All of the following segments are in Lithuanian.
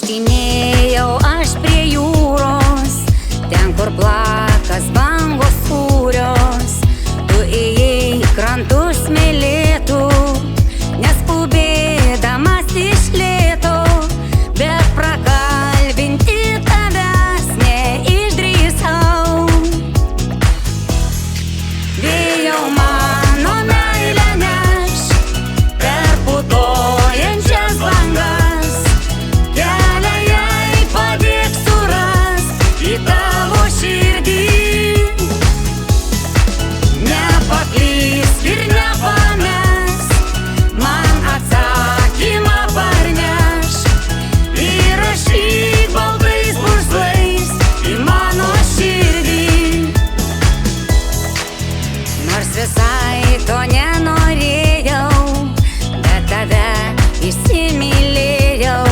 Vaikštinėjau aš prie jūros, ten kur plakas bangos sūrios. Tu ėjai krantus mylėtų, neskubėdamas iš lėto, bet prakalbinti tavęs neišdrįsau. Vėjau mano meilę neš per putojančias bangas, kelią jai padėk surast į tavo širdį. Nepaklysk ir nepamesk, man atsakymą parneš, įrašyk baltais purslais į mano širdį. Nors visai to nenorėjau, bet tave įsimylėjau.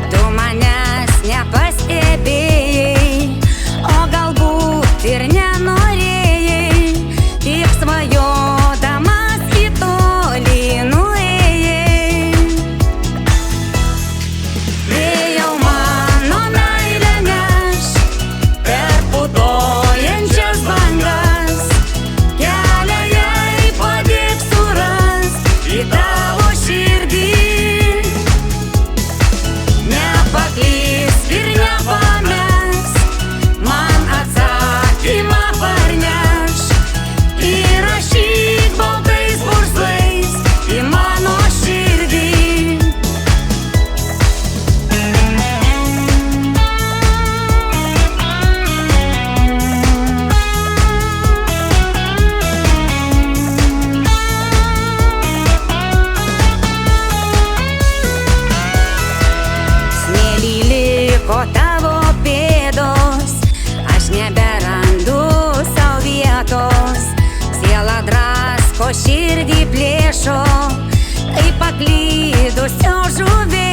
Tu manęs nepastebėjai, o galbūt ir nenorėjai, tik svajodamas į tolį nuėjai. Vėjau mano meilę neš per putojančias bangas, kelią jai padėk surast į tavo širdį. Nepaklysk ir nepamesk, man atsakymą parneš, įrašyk baltais purslais į mano širdį. Smėly liko tavo pėdos, aš neberandu sau vietos. Siela drasko, širdį plėšo, kaip paklydusio žuvės.